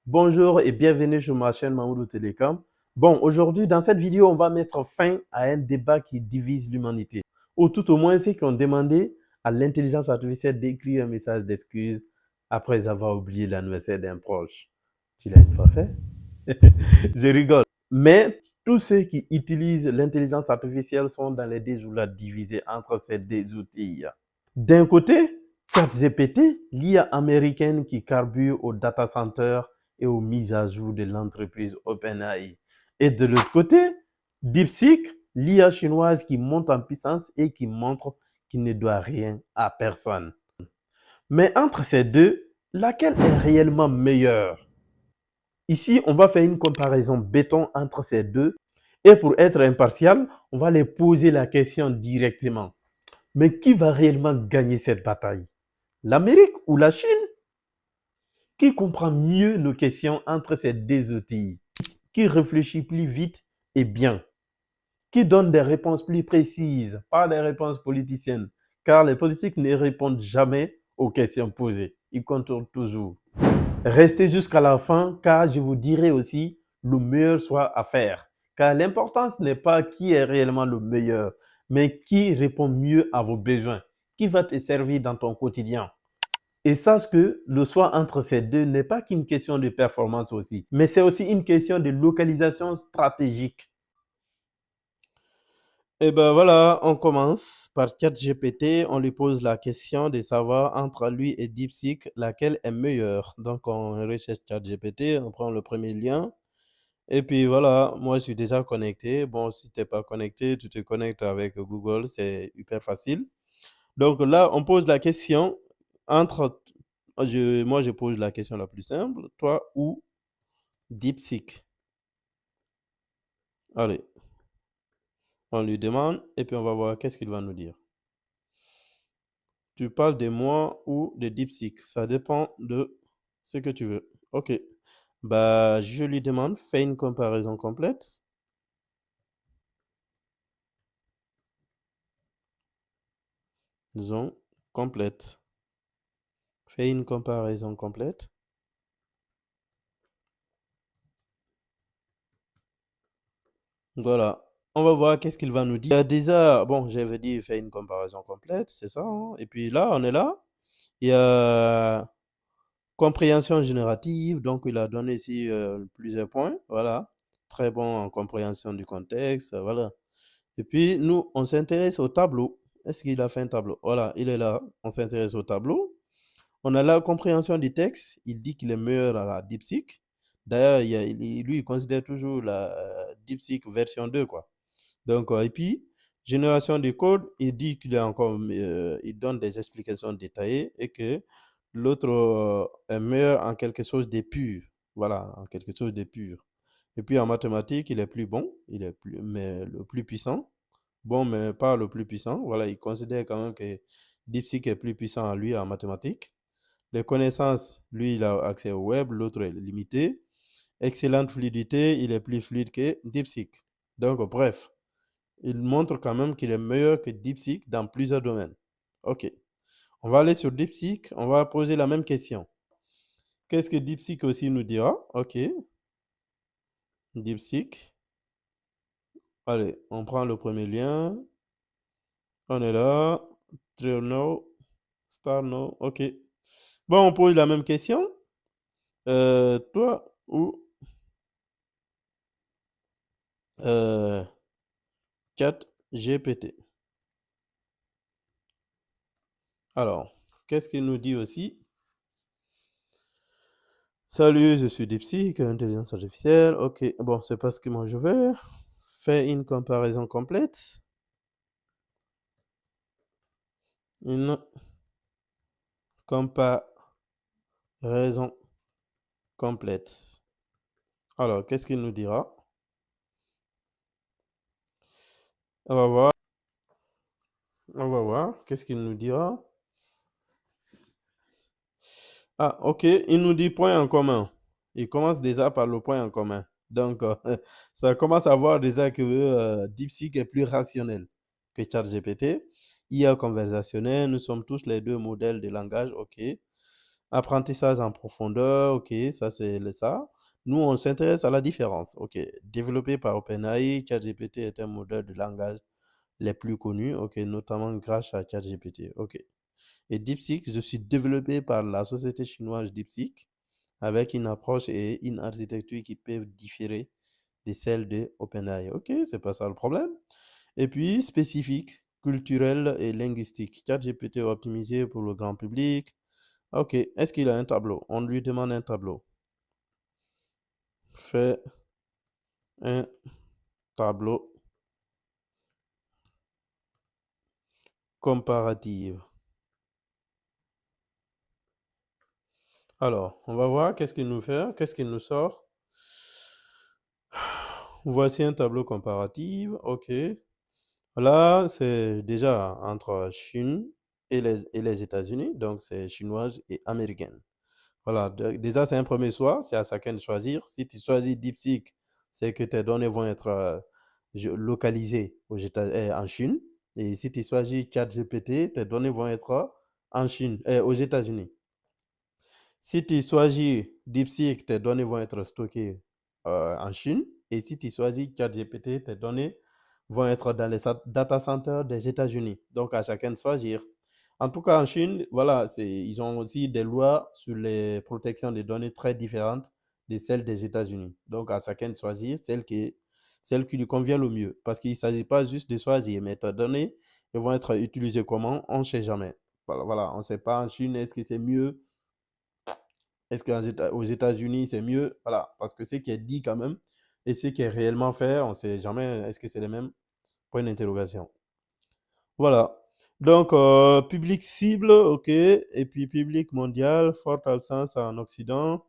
Bonjour et bienvenue sur ma chaîne Mamoudou Télécom. Bon, aujourd'hui, dans cette vidéo, on va mettre fin à un débat qui divise l'humanité. Ou tout au moins ceux qui ont demandé à l'intelligence artificielle d'écrire un message d'excuse après avoir oublié l'anniversaire d'un proche. Tu l'as une fois fait? Je rigole. Mais tous ceux qui utilisent l'intelligence artificielle sont dans les deux jours divisés entre ces deux outils. D'un côté, ChatGPT, l'IA américaine qui carbure au data center et aux mises à jour de l'entreprise OpenAI. Et de l'autre côté, DeepSeek, l'IA chinoise qui monte en puissance et qui montre qu'il ne doit rien à personne. Mais entre ces deux, laquelle est réellement meilleure? Ici, on va faire une comparaison béton entre ces deux. Et pour être impartial, on va les poser la question directement. Mais qui va réellement gagner cette bataille? L'Amérique ou la Chine? Qui comprend mieux nos questions entre ces deux outils? Qui réfléchit plus vite et bien? Qui donne des réponses plus précises, pas des réponses politiciennes? Car les politiques ne répondent jamais aux questions posées. Ils contournent toujours. Restez jusqu'à la fin car je vous dirai aussi le meilleur choix à faire. Car l'importance n'est pas qui est réellement le meilleur, mais qui répond mieux à vos besoins, qui va te servir dans ton quotidien. Et sache que le choix entre ces deux n'est pas qu'une question de performance aussi, mais c'est aussi une question de localisation stratégique. Et ben voilà, on commence par ChatGPT. On lui pose la question de savoir entre lui et DeepSeek laquelle est meilleure. Donc on recherche ChatGPT, on prend le premier lien. Et puis voilà, moi je suis déjà connecté. Bon, si tu n'es pas connecté, tu te connectes avec Google, c'est hyper facile. Donc là, on pose la question entre, moi je pose la question la plus simple, toi ou DeepSeek. Allez, on lui demande et puis on va voir qu'est-ce qu'il va nous dire. Tu parles de moi ou de DeepSeek, ça dépend de ce que tu veux. Ok, bah je lui demande, fais une comparaison complète. Disons complète. Fais une comparaison complète. Voilà. On va voir qu'est-ce qu'il va nous dire. Déjà, bon, j'avais dit faire une comparaison complète, c'est ça, hein. Et puis là, on est là. Il y a compréhension générative, donc il a donné ici plusieurs points. Voilà. Très bon en compréhension du contexte. Voilà. Et puis, nous, on s'intéresse au tableau. Est-ce qu'il a fait un tableau? Voilà, il est là. On s'intéresse au tableau. On a la compréhension du texte. Il dit qu'il est meilleur à la DeepSeek. D'ailleurs, lui, il considère toujours la DeepSeek version 2, quoi. Donc, et puis, génération de code, il dit qu'il est encore, il donne des explications détaillées et que l'autre est meilleur en quelque chose de pur. Voilà, en quelque chose de pur. Et puis en mathématiques, il est plus bon, il est plus, mais le plus puissant. Bon, mais pas le plus puissant. Voilà, il considère quand même que DeepSeek est plus puissant à lui en mathématiques. Les connaissances, lui, il a accès au web, l'autre est limité. Excellente fluidité, il est plus fluide que DeepSeek. Donc, bref, il montre quand même qu'il est meilleur que DeepSeek dans plusieurs domaines. OK. On va aller sur DeepSeek, on va poser la même question. Qu'est-ce que DeepSeek aussi nous dira? OK. DeepSeek. Allez, on prend le premier lien. On est là. Trino, Starno. OK. Bon, on pose la même question. Toi ou Chat GPT. Alors, qu'est-ce qu'il nous dit aussi? Salut, je suis DeepSeek, intelligence artificielle. Ok, bon, c'est pas ce que moi je veux. Fais une comparaison complète. Une comparaison complète. Alors, qu'est-ce qu'il nous dira? On va voir. On va voir. Qu'est-ce qu'il nous dira? Ah, ok. Il nous dit point en commun. Il commence déjà par le point en commun. Donc, ça commence à voir déjà que DeepSeek est plus rationnel que ChatGPT. IA conversationnel, nous sommes tous les deux modèles de langage, ok. Apprentissage en profondeur, ok, ça c'est ça. Nous, on s'intéresse à la différence. Ok, développé par OpenAI, ChatGPT est un modèle de langage les plus connus, ok, notamment grâce à ChatGPT. Ok. Et DeepSeek, je suis développé par la société chinoise DeepSeek avec une approche et une architecture qui peuvent différer de celles de OpenAI. Ok, c'est pas ça le problème. Et puis, spécifique, culturel et linguistique. ChatGPT est optimisé pour le grand public. Ok, est-ce qu'il a un tableau? On lui demande un tableau. Fais un tableau comparatif. Alors, on va voir qu'est-ce qu'il nous fait, qu'est-ce qu'il nous sort. Voici un tableau comparatif. Ok. Là, c'est déjà entre Chine et les États-Unis, donc c'est chinoise et américaine. Voilà, déjà c'est un premier choix, c'est à chacun de choisir. Si tu choisis DeepSeek, c'est que tes données vont être localisées en Chine. Et si tu choisis ChatGPT, tes données vont être en Chine, aux États-Unis. Si tu choisis DeepSeek, tes données vont être stockées en Chine. Et si tu choisis ChatGPT, tes données vont être dans les data centers des États-Unis. Donc, à chacun de choisir. En tout cas, en Chine, voilà, ils ont aussi des lois sur les protections des données très différentes de celles des États-Unis. Donc, à chacun de choisir celle qui lui convient le mieux. Parce qu'il ne s'agit pas juste de choisir, mais tes données elles vont être utilisées comment, on ne sait jamais. Voilà, voilà, on ne sait pas en Chine, est-ce que c'est mieux, est-ce qu'aux États-Unis, c'est mieux? Voilà, parce que ce qui est dit quand même et ce qui est réellement fait, on ne sait jamais, est-ce que c'est les mêmes? Point d'interrogation. Voilà. Donc, public cible, ok. Et puis, public mondial, forte absence en Occident.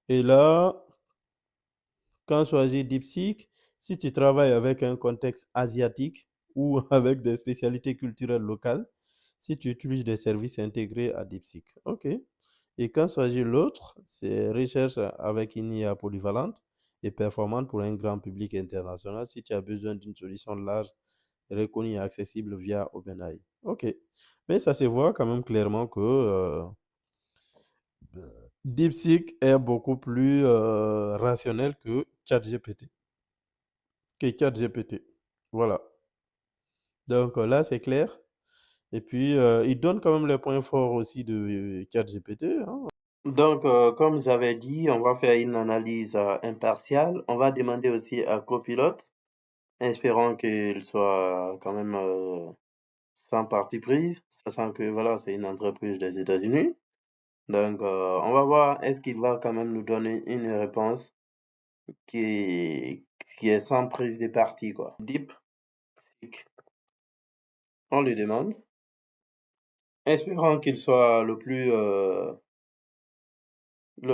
Et là, quand choisir DeepSeek, si tu travailles avec un contexte asiatique ou avec des spécialités culturelles locales, si tu utilises des services intégrés à DeepSeek. OK. Et quand choisir l'autre, c'est recherche avec une IA polyvalente et performante pour un grand public international si tu as besoin d'une solution large, reconnue et accessible via OpenAI. OK. Mais ça se voit quand même clairement que DeepSeek est beaucoup plus rationnel que ChatGPT. Voilà. Donc là, c'est clair. Et puis, il donne quand même les points forts aussi de ChatGPT, hein. Donc, comme j'avais dit, on va faire une analyse impartiale. On va demander aussi à Copilot, espérant qu'il soit quand même sans parti prise, sachant que voilà, c'est une entreprise des États-Unis. Donc, on va voir est-ce qu'il va quand même nous donner une réponse qui qui est sans prise de parti, quoi. Deep, on lui demande. Espérons qu'il soit le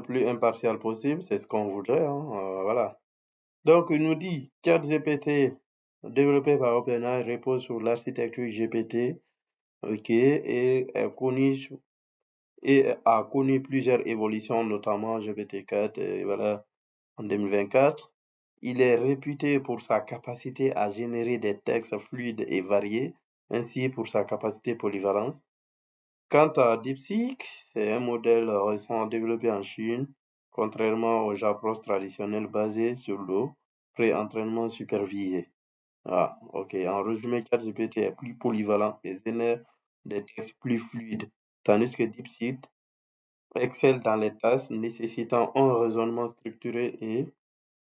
plus impartial possible, c'est ce qu'on voudrait, hein, voilà. Donc, il nous dit ChatGPT, développé par OpenAI, repose sur l'architecture GPT, ok, et a connu plusieurs évolutions, notamment GPT-4, voilà, en 2024. Il est réputé pour sa capacité à générer des textes fluides et variés, ainsi pour sa capacité polyvalence. Quant à DeepSeek, c'est un modèle récent développé en Chine, contrairement aux approches traditionnelles basées sur le pré-entraînement supervisé. Ah, ok. En résumé, ChatGPT est plus polyvalent et génère des textes plus fluides, tandis que DeepSeek excelle dans les tâches nécessitant un raisonnement structuré et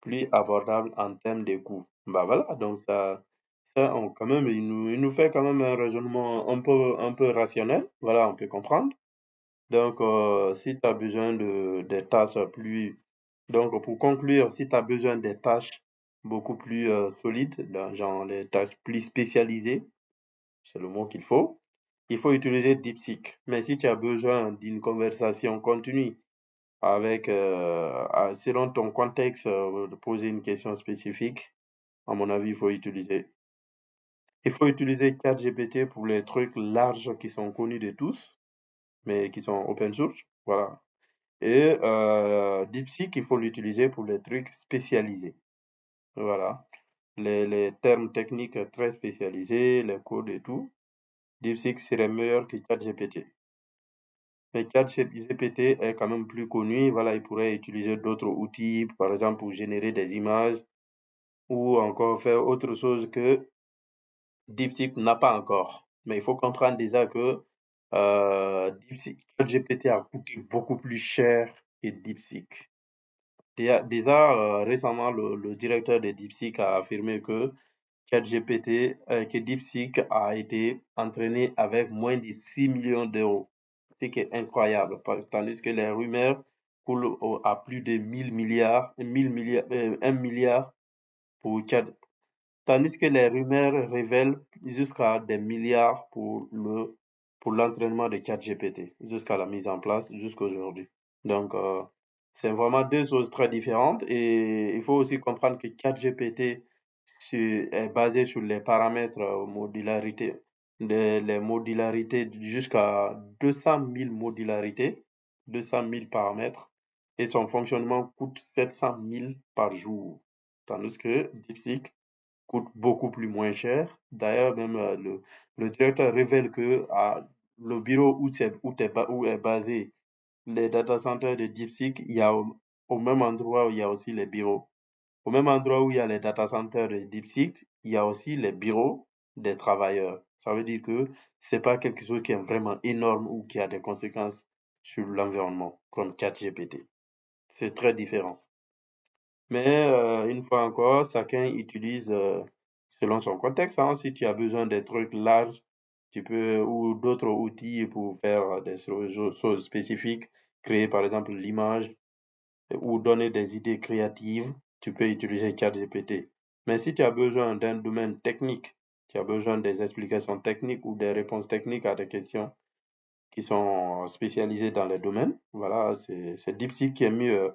plus abordable en termes de coûts. Bah voilà, donc quand même, il nous fait quand même un raisonnement un peu rationnel. Voilà, on peut comprendre. Donc, si tu as besoin des tâches plus... Donc, pour conclure, si tu as besoin des tâches beaucoup plus solides, genre les tâches plus spécialisées, c'est le mot qu'il faut utiliser DeepSeek. Mais si tu as besoin d'une conversation continue avec, selon ton contexte, de poser une question spécifique, à mon avis, il faut utiliser ChatGPT pour les trucs larges qui sont connus de tous, mais qui sont open source. Voilà. Et DeepSeek, il faut l'utiliser pour les trucs spécialisés. Voilà. les termes techniques très spécialisés, les codes et tout, DeepSeek serait meilleur que ChatGPT. Mais ChatGPT est quand même plus connu. Voilà, il pourrait utiliser d'autres outils, par exemple pour générer des images ou encore faire autre chose que DeepSeek n'a pas encore. Mais il faut comprendre déjà que ChatGPT a coûté beaucoup plus cher que DeepSeek. Récemment, le directeur de DeepSeek a affirmé que que DeepSeek a été entraîné avec moins de 6 millions d'euros. Ce qui est incroyable, tandis que les rumeurs coulent à plus de 1000 milliards, 1000 milliards, 1 milliard pour Chat, tandis que les rumeurs révèlent jusqu'à des milliards pour l'entraînement de ChatGPT, jusqu'à la mise en place, jusqu'à aujourd'hui. Donc, c'est vraiment deux choses très différentes et il faut aussi comprendre que ChatGPT est basé sur les paramètres modularité, les modularités jusqu'à 200 000 modularités, 200 000 paramètres et son fonctionnement coûte 700 000 par jour. Tandis que DeepSeek coûte beaucoup plus moins cher. D'ailleurs, même le directeur révèle que le bureau où est basé les data centers de DeepSeek, il y a au même endroit où il y a aussi les bureaux. Au même endroit où il y a les data centers de DeepSeek, il y a aussi les bureaux des travailleurs. Ça veut dire que c'est pas quelque chose qui est vraiment énorme ou qui a des conséquences sur l'environnement, comme ChatGPT. C'est très différent. Mais une fois encore, chacun utilise selon son contexte, hein. Si tu as besoin des trucs larges, tu peux, ou d'autres outils pour faire des choses spécifiques, créer par exemple l'image ou donner des idées créatives, tu peux utiliser ChatGPT. Mais si tu as besoin d'un domaine technique, tu as besoin des explications techniques ou des réponses techniques à des questions qui sont spécialisées dans les domaines, voilà, c'est DeepSeek qui est mieux